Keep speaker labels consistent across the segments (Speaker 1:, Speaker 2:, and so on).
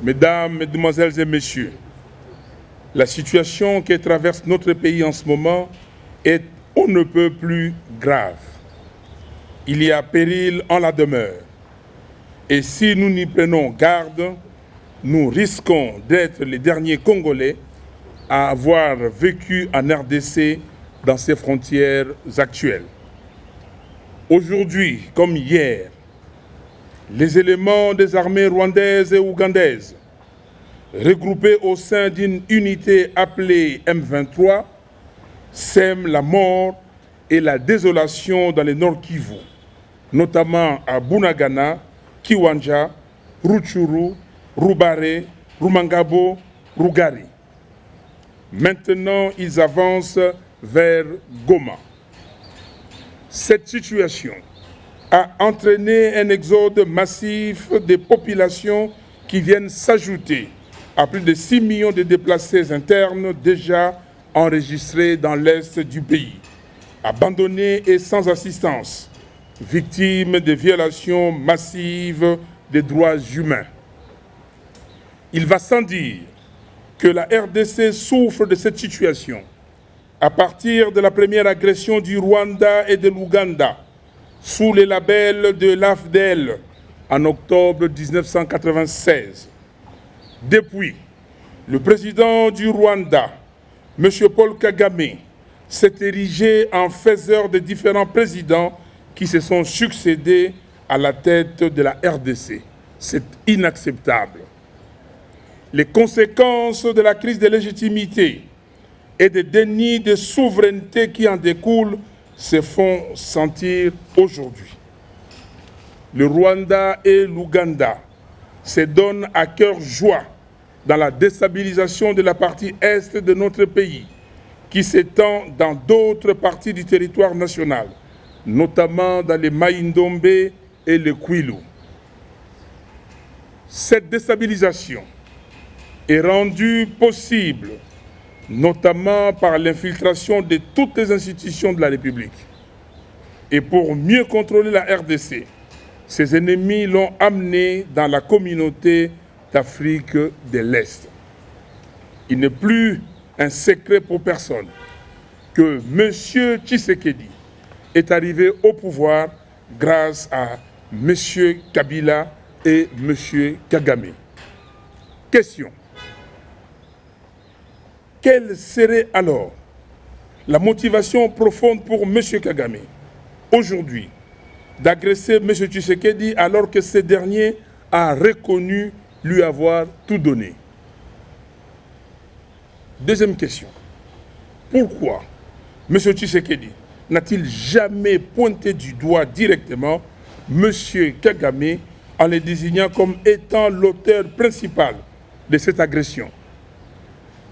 Speaker 1: Mesdames, Mesdemoiselles et Messieurs, la situation qui traverse notre pays en ce moment est on ne peut plus grave. Il y a péril en la demeure. Et si nous n'y prenons garde, nous risquons d'être les derniers Congolais à avoir vécu en RDC dans ses frontières actuelles. Aujourd'hui, comme hier, les éléments des armées rwandaises et ougandaises, regroupés au sein d'une unité appelée M23, sèment la mort et la désolation dans le Nord Kivu, notamment à Bunagana, Kiwanja, Rutshuru, Rubare, Rumangabo, Rugari. Maintenant, ils avancent vers Goma. Cette situation a entraîné un exode massif des populations qui viennent s'ajouter à plus de 6 millions de déplacés internes déjà enregistrés dans l'est du pays, abandonnés et sans assistance, victimes de violations massives des droits humains. Il va sans dire que la RDC souffre de cette situation à partir de la première agression du Rwanda et de l'Ouganda sous les labels de l'AFDEL en octobre 1996. Depuis, le président du Rwanda, M. Paul Kagame, s'est érigé en faiseur de différents présidents qui se sont succédés à la tête de la RDC. C'est inacceptable. Les conséquences de la crise de légitimité et des dénis de souveraineté qui en découlent se font sentir aujourd'hui. Le Rwanda et l'Ouganda se donnent à cœur joie dans la déstabilisation de la partie est de notre pays, qui s'étend dans d'autres parties du territoire national, notamment dans les Maïndombe et le Kwilu. Cette déstabilisation est rendue possible notamment par l'infiltration de toutes les institutions de la République. Et pour mieux contrôler la RDC, ses ennemis l'ont amené dans la communauté d'Afrique de l'Est. Il n'est plus un secret pour personne que M. Tshisekedi est arrivé au pouvoir grâce à M. Kabila et M. Kagame. Question. Quelle serait alors la motivation profonde pour M. Kagame aujourd'hui d'agresser M. Tshisekedi alors que ce dernier a reconnu lui avoir tout donné? Deuxième question. Pourquoi M. Tshisekedi n'a-t-il jamais pointé du doigt directement M. Kagame en le désignant comme étant l'auteur principal de cette agression?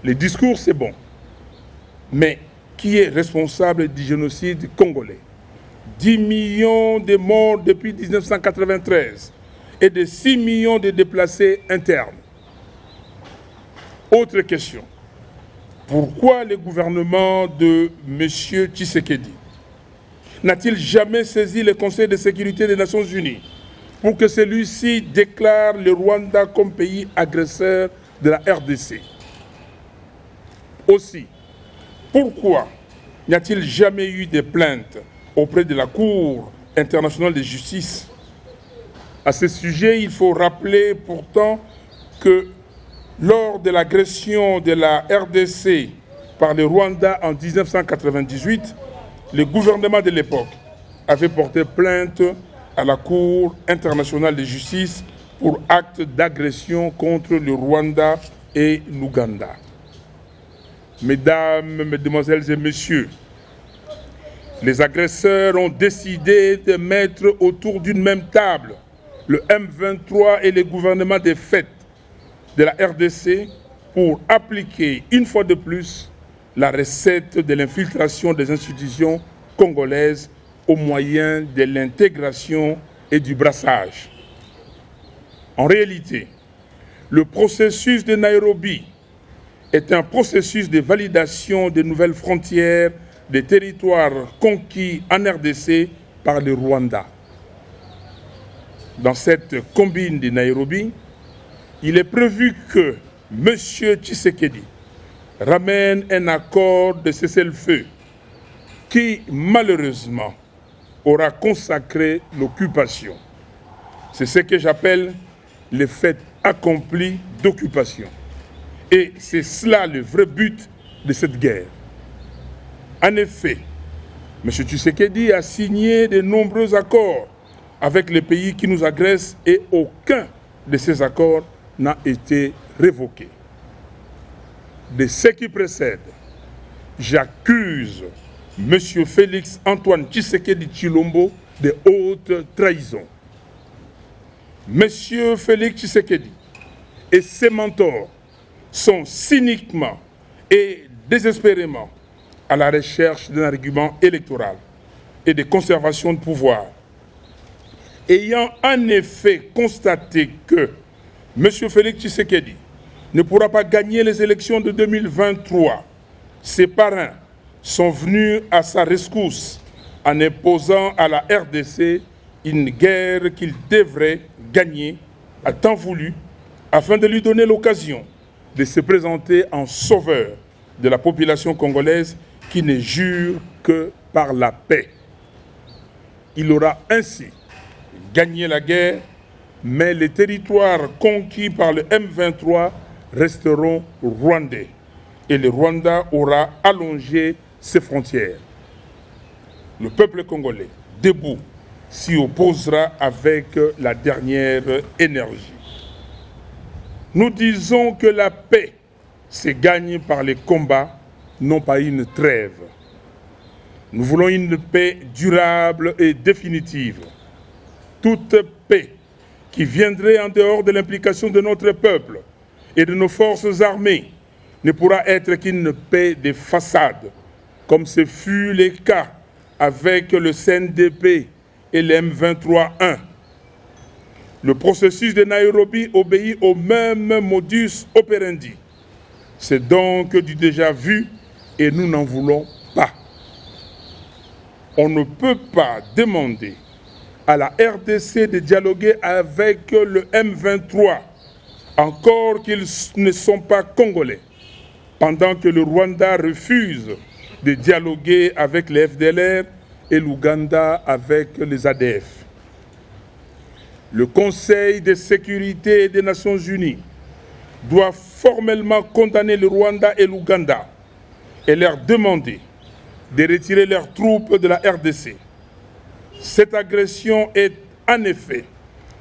Speaker 1: Le discours, c'est bon. Mais qui est responsable du génocide congolais? 10 millions de morts depuis 1993 et de 6 millions de déplacés internes. Autre question. Pourquoi le gouvernement de M. Tshisekedi n'a-t-il jamais saisi le Conseil de sécurité des Nations Unies pour que celui-ci déclare le Rwanda comme pays agresseur de la RDC? Aussi, pourquoi n'y a-t-il jamais eu de plainte auprès de la Cour internationale de justice? À ce sujet, il faut rappeler pourtant que lors de l'agression de la RDC par le Rwanda en 1998, le gouvernement de l'époque avait porté plainte à la Cour internationale de justice pour acte d'agression contre le Rwanda et l'Ouganda. Mesdames, Mesdemoiselles et Messieurs, les agresseurs ont décidé de mettre autour d'une même table le M23 et les gouvernements des fêtes de la RDC pour appliquer une fois de plus la recette de l'infiltration des institutions congolaises au moyen de l'intégration et du brassage. En réalité, le processus de Nairobi est un processus de validation des nouvelles frontières des territoires conquis en RDC par le Rwanda. Dans cette combine de Nairobi, il est prévu que M. Tshisekedi ramène un accord de cessez-le-feu qui, malheureusement, aura consacré l'occupation. C'est ce que j'appelle le fait accompli d'occupation. Et c'est cela le vrai but de cette guerre. En effet, M. Tshisekedi a signé de nombreux accords avec les pays qui nous agressent et aucun de ces accords n'a été révoqué. De ce qui précède, j'accuse M. Félix Antoine Tshisekedi Tshilombo de haute trahison. M. Félix Tshisekedi et ses mentors sont cyniquement et désespérément à la recherche d'un argument électoral et de conservation de pouvoir. Ayant en effet constaté que M. Félix Tshisekedi ne pourra pas gagner les élections de 2023, ses parrains sont venus à sa rescousse en imposant à la RDC une guerre qu'il devrait gagner à temps voulu afin de lui donner l'occasion de se présenter en sauveur de la population congolaise qui ne jure que par la paix. Il aura ainsi gagné la guerre, mais les territoires conquis par le M23 resteront rwandais et le Rwanda aura allongé ses frontières. Le peuple congolais, debout, s'y opposera avec la dernière énergie. Nous disons que la paix se gagne par les combats, non pas une trêve. Nous voulons une paix durable et définitive. Toute paix qui viendrait en dehors de l'implication de notre peuple et de nos forces armées ne pourra être qu'une paix de façade, comme ce fut le cas avec le CNDP et le M23-1. Le processus de Nairobi obéit au même modus operandi. C'est donc du déjà vu et nous n'en voulons pas. On ne peut pas demander à la RDC de dialoguer avec le M23, encore qu'ils ne sont pas congolais, pendant que le Rwanda refuse de dialoguer avec les FDLR et l'Ouganda avec les ADF. Le Conseil de sécurité des Nations Unies doit formellement condamner le Rwanda et l'Ouganda et leur demander de retirer leurs troupes de la RDC. Cette agression est en effet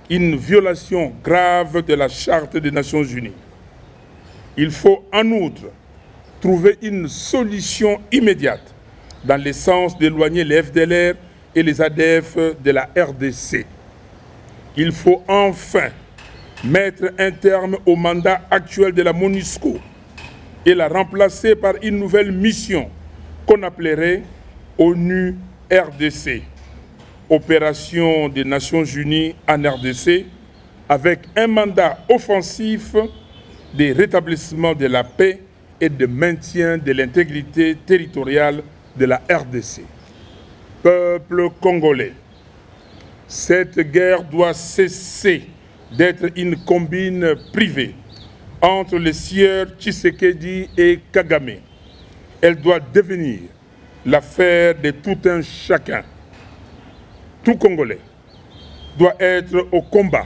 Speaker 1: une violation grave de la Charte des Nations Unies. Il faut en outre trouver une solution immédiate dans le sens d'éloigner les FDLR et les ADF de la RDC. Il faut enfin mettre un terme au mandat actuel de la MONUSCO et la remplacer par une nouvelle mission qu'on appellerait ONU-RDC, Opération des Nations Unies en RDC, avec un mandat offensif de rétablissement de la paix et de maintien de l'intégrité territoriale de la RDC. Peuple congolais, cette guerre doit cesser d'être une combine privée entre les sieurs Tshisekedi et Kagame. Elle doit devenir l'affaire de tout un chacun. Tout Congolais doit être au combat,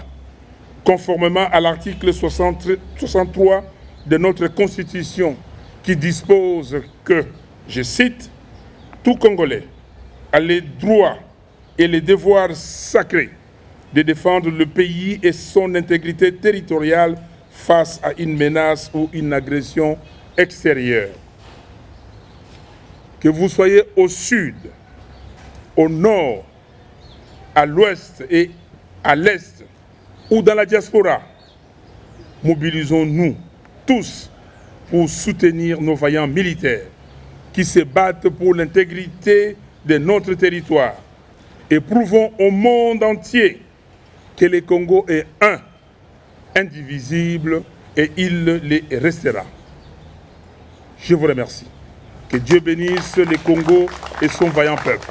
Speaker 1: conformément à l'article 63 de notre Constitution qui dispose que, je cite, « Tout Congolais a les droits et les devoirs sacrés de défendre le pays et son intégrité territoriale face à une menace ou une agression extérieure. » Que vous soyez au sud, au nord, à l'ouest et à l'est, ou dans la diaspora, mobilisons-nous tous pour soutenir nos vaillants militaires qui se battent pour l'intégrité de notre territoire et prouvons au monde entier que le Congo est un, indivisible et il le restera. Je vous remercie. Que Dieu bénisse le Congo et son vaillant peuple.